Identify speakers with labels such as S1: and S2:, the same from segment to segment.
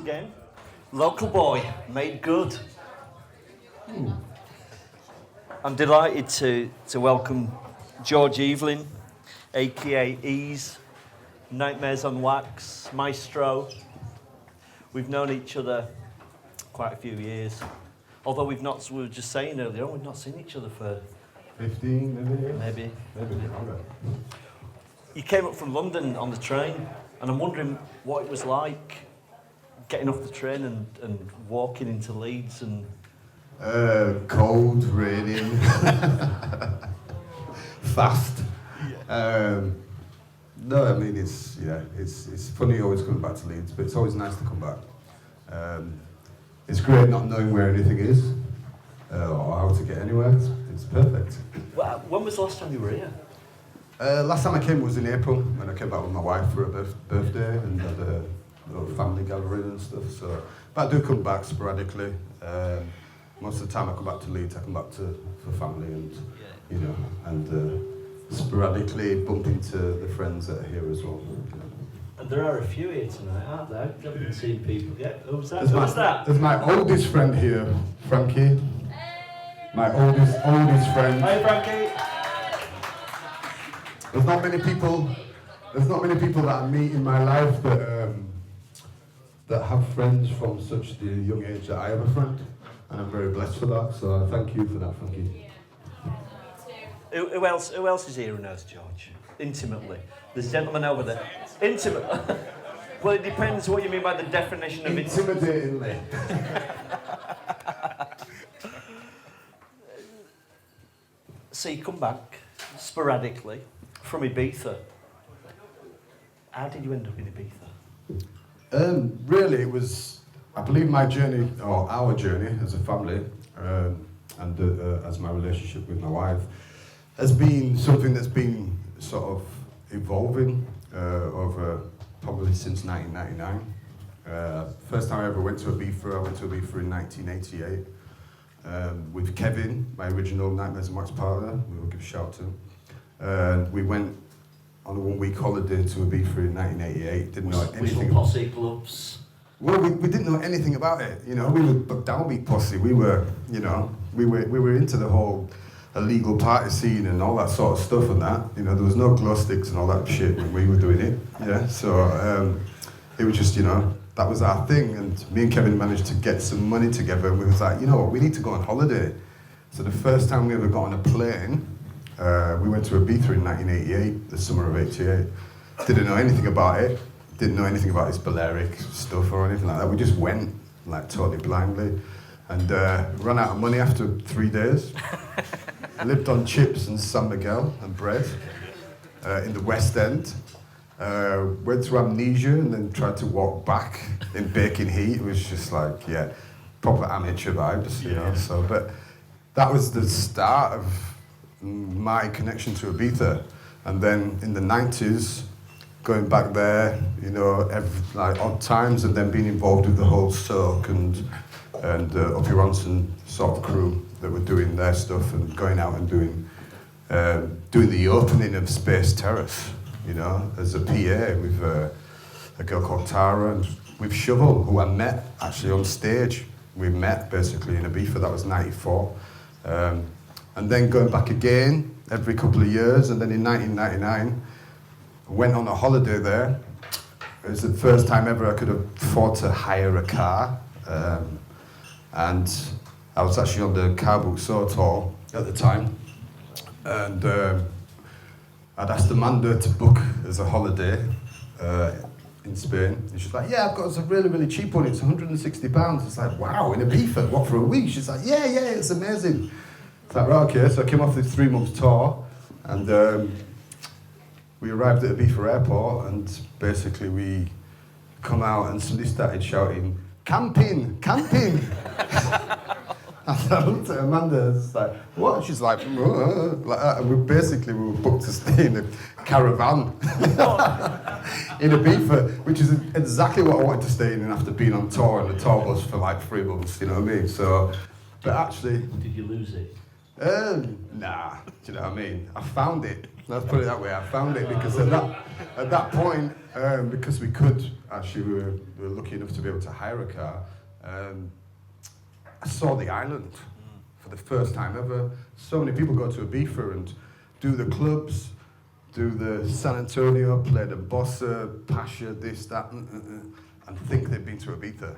S1: again. Local boy, made good. I'm delighted to welcome George Evelyn, aka Ease, Nightmares on Wax, Maestro. We've known each other quite a few years. Although we were just saying earlier on, we've not seen each other for
S2: 15, maybe?
S1: Maybe.
S2: Maybe longer.
S1: You came up from London on the train, and I'm wondering what it was like getting off the train and walking into Leeds and...
S2: Cold, raining, fast. No, I mean, it's funny always coming back to Leeds, but it's always nice to come back. It's great not knowing where anything is, or how to get anywhere. It's perfect.
S1: Well, when was the last time you were here?
S2: Last time I came was in April, when I came back with my wife for a birthday and had a little family gathering and stuff. So, but I do come back sporadically. Most of the time I come back to Leeds, I come back for family and, you know, and sporadically bump into the friends that are here as well.
S1: And there are a few here tonight, aren't there? I haven't seen people yet. Who's that? Who's that?
S2: There's my oldest friend here, Frankie. My oldest friend.
S1: Hi, Frankie.
S2: There's not many people that I meet in my life that have friends from such the young age that I have a friend, and I'm very blessed for that. So thank you for that, Frankie.
S1: Who else is here who knows George? Intimately. There's a gentleman over there. Intimate. Well, it depends what you mean by the definition of
S2: intimidatingly.
S1: So you come back sporadically from Ibiza. How did you end up in Ibiza?
S2: Really, it was, I believe, my journey, or our journey as a family, and as my relationship with my wife, has been something that's been sort of evolving over probably since 1999. First time I ever went to Ibiza, I went to Ibiza in 1988 with Kevin, my original Nightmares and Wax partner. We will give a shout to. We went on a 1-week holiday to Ibiza in 1988. Didn't know anything.
S1: Posse clubs.
S2: Well, we didn't know anything about it. You know, we were downbeat posse. We were, you know, we were into the whole illegal party scene and all that sort of stuff and that. You know, there was no glow sticks and all that shit when we were doing it. Yeah, so it was just, you know, that was our thing. And me and Kevin managed to get some money together, and we was like, you know what, we need to go on holiday. So the first time we ever got on a plane, we went to Ibiza in 1988, the summer of '88. Didn't know anything about it. Didn't know anything about this Balearic stuff or anything like that. We just went, like, totally blindly, and ran out of money after 3 days. Lived on chips and San Miguel and bread in the West End. Went to Amnesia and then tried to walk back in baking heat. It was just like, yeah, proper amateur vibes, you know. So, but that was the start of my connection to Ibiza. And then in the 90s, going back there, you know, like odd times, and then being involved with the whole Soak and Uppy Ronson sort of crew that were doing their stuff and going out and doing the opening of Space Terrace, you know, as a PA with a girl called Tara and with Shovel, who I met actually on stage. We met basically in Ibiza, that was '94. And then going back again every couple of years, and then in 1999, I went on a holiday there. It was the first time ever I could afford to hire a car. And I was actually on the Car Book So tour at the time. And I'd asked Amanda to book as a holiday in Spain. And she's like, yeah, I've got a really, really cheap one. It's £160. It's like, wow, in Ibiza, what, for a week? She's like, yeah, it's amazing. It's like, right, okay. So I came off this 3-month tour, and we arrived at Ibiza airport, and basically we come out and somebody started shouting, camping, camping. I looked at Amanda and was like, what? She's like that. And we were booked to stay in a caravan in Ibiza, which is exactly what I wanted to stay in after being on tour, and the tour was for like 3 months, you know what I mean? So, but actually...
S1: Did you lose it?
S2: Nah, do you know what I mean? I found it. Let's put it that way. I found it because at that point, because we could actually, we were lucky enough to be able to hire a car. I saw the island for the first time ever. So many people go to Ibiza and do the clubs, do the San Antonio, play the Bossa, Pasha, this, that, and think they've been to Ibiza.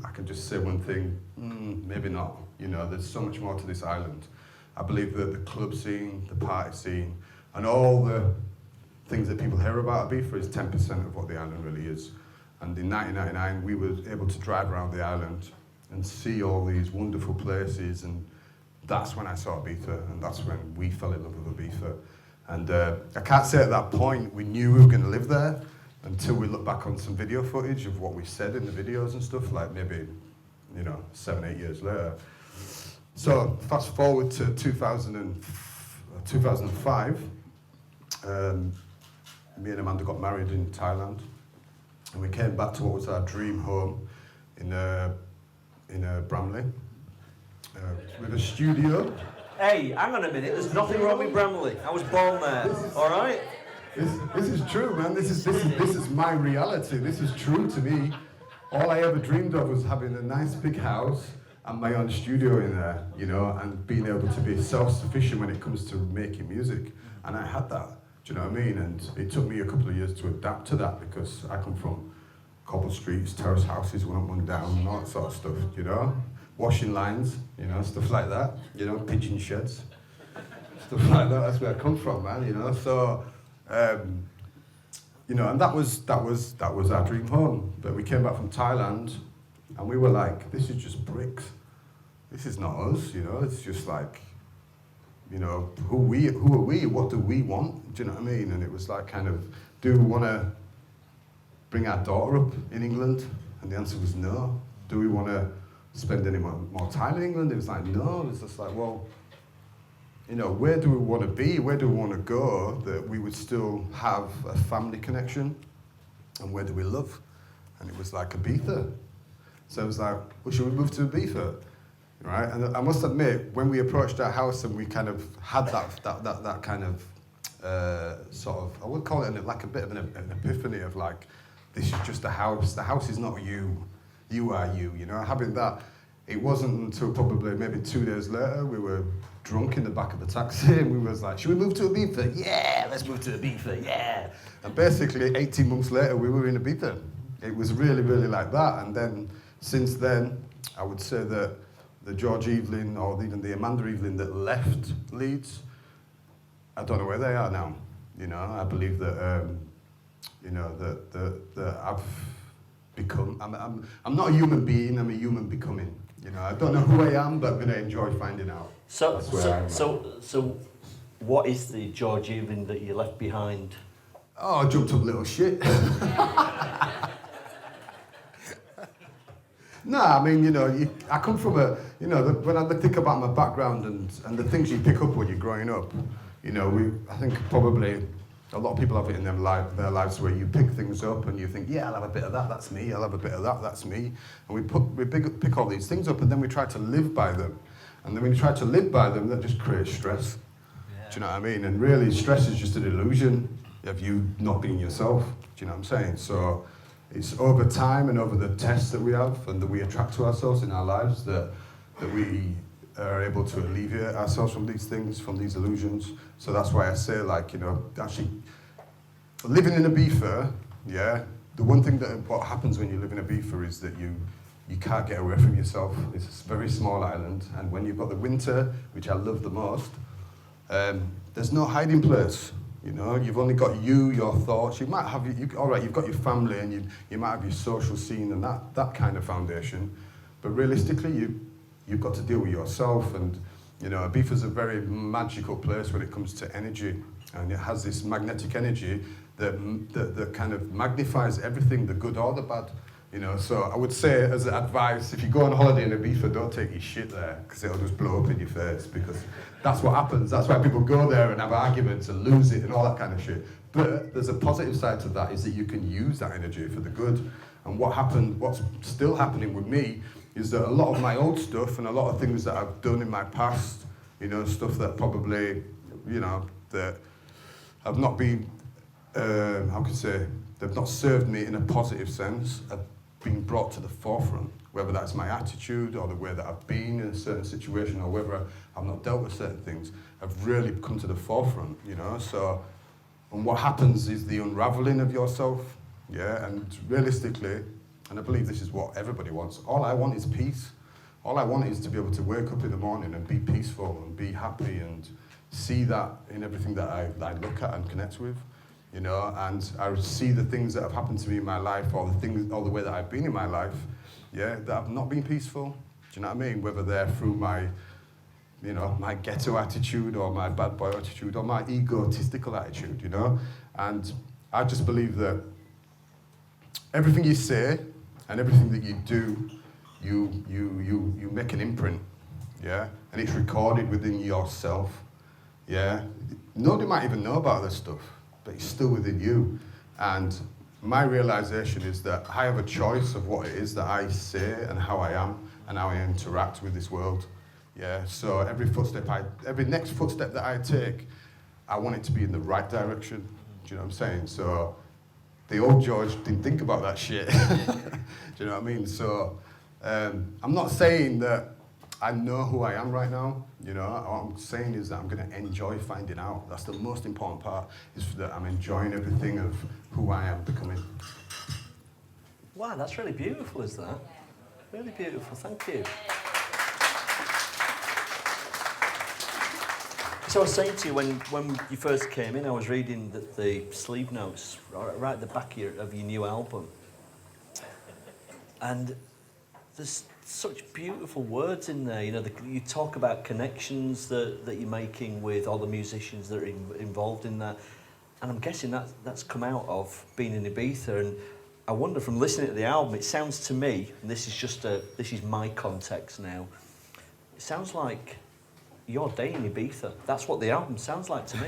S2: I can just say one thing, maybe not. You know, there's so much more to this island. I believe that the club scene, the party scene, and all the things that people hear about Ibiza is 10% of what the island really is. And in 1999, we were able to drive around the island and see all these wonderful places, and that's when I saw Ibiza, and that's when we fell in love with Ibiza. And I can't say at that point we knew we were going to live there until we look back on some video footage of what we said in the videos and stuff, like maybe, 7, 8 years later. So fast forward to 2005, me and Amanda got married in Thailand, and we came back to what was our dream home in Bramley, with a studio.
S1: Hey, hang on a minute, there's nothing wrong with Bramley. I was born there, all right?
S2: This is true, man. This is my reality. This is true to me. All I ever dreamed of was having a nice big house and my own studio in there, and being able to be self-sufficient when it comes to making music. And I had that, do you know what I mean? And it took me a couple of years to adapt to that because I come from cobble streets, terrace houses, one down, and all that sort of stuff, washing lines, stuff like that, pigeon sheds, stuff like that. That's where I come from, man, So, and that was our dream home. But we came back from Thailand, and we were like, this is just bricks. This is not us, It's just like, who are we? What do we want? Do you know what I mean? And it was like kind of, do we want to bring our daughter up in England? And the answer was no. Do we want to spend any more time in England? It was like, no. It was just like, well, where do we want to be? Where do we want to go that we would still have a family connection? And where do we live? And it was like Ibiza. So it was like, well, should we move to Ibiza? Right? And I must admit, when we approached our house and we kind of had that kind of sort of, I would call it like a bit of an epiphany of like, this is just a house. The house is not you. You are you. Having that, it wasn't until probably maybe 2 days later we were drunk in the back of a taxi and we was like, should we move to Ibiza? Yeah, let's move to Ibiza. Yeah. And basically 18 months later we were in Ibiza. It was really, really like that. And then since then, I would say that the George Evelyn or even the Amanda Evelyn that left Leeds, I don't know where they are now. I believe that. That I've become. I'm not a human being. I'm a human becoming. I don't know who I am, but I'm going to enjoy finding out.
S1: So what is the George Evelyn that you left behind?
S2: Oh, jumped up little shit. No, I mean, I come from when I think about my background and the things you pick up when you're growing up, I think probably a lot of people have it in their lives where you pick things up and you think, yeah, I'll have a bit of that, that's me. I'll have a bit of that, that's me. And we pick all these things up and then we try to live by them. And then when you try to live by them, that just creates stress. Yeah. Do you know what I mean? And really, stress is just an illusion of you not being yourself. Do you know what I'm saying? So it's over time and over the tests that we have and that we attract to ourselves in our lives that we are able to alleviate ourselves from these things, from these illusions. So that's why I say, actually, living in Ibiza, the one thing what happens when you live in Ibiza is that you can't get away from yourself. It's a very small island, and when you've got the winter, which I love the most, there's no hiding place. You've only got your thoughts. You might have, all right, you've got your family, and you might have your social scene and that kind of foundation, but realistically, you've got to deal with yourself, and Ibiza's a very magical place when it comes to energy, and it has this magnetic energy that kind of magnifies everything, the good or the bad. So I would say, as advice, if you go on holiday in Ibiza, don't take your shit there, because it'll just blow up in your face, because that's what happens. That's why people go there and have arguments and lose it and all that kind of shit. But there's a positive side to that, is that you can use that energy for the good. And what's still happening with me is that a lot of my old stuff and a lot of things that I've done in my past, you know, stuff that probably, you know, that have not been, how can I say, they've not served me in a positive sense, have been brought to the forefront, whether that's my attitude or the way that I've been in a certain situation or whether I've not dealt with certain things, have really come to the forefront, you know. So, and what happens is the unraveling of yourself, yeah, and realistically, and I believe this is what everybody wants, all I want is peace. All I want is to be able to wake up in the morning and be peaceful and be happy and see that in everything that I look at and connect with, you know, and I see the things that have happened to me in my life or the things, or the way that I've been in my life, yeah, that have not been peaceful. Do you know what I mean? Whether they're through my, you know, my ghetto attitude or my bad boy attitude or my egotistical attitude, you know, and I just believe that everything you say and everything that you do, you make an imprint, yeah, and it's recorded within yourself, yeah. Nobody might even know about this stuff, but it's still within you. And my realization is that I have a choice of what it is that I say and how I am and how I interact with this world, yeah. So every next footstep that I take, I want it to be in the right direction. Do you know what I'm saying? So the old George didn't think about that shit. Do you know what I mean? So I'm not saying that I know who I am right now, you know. What I'm saying is that I'm going to enjoy finding out. That's the most important part, is that I'm enjoying everything of who I am becoming.
S1: Wow, that's really beautiful, is that? Really beautiful, thank you. So I was saying to you, when you first came in, I was reading the sleeve notes right at the back of your new album. And there's such beautiful words in there. You know, you talk about connections that you're making with all the musicians that are involved in that. And I'm guessing that's come out of being in Ibiza. And I wonder, from listening to the album, it sounds to me, and this is my context now, it sounds like your day in Ibiza. That's what the album sounds like to me.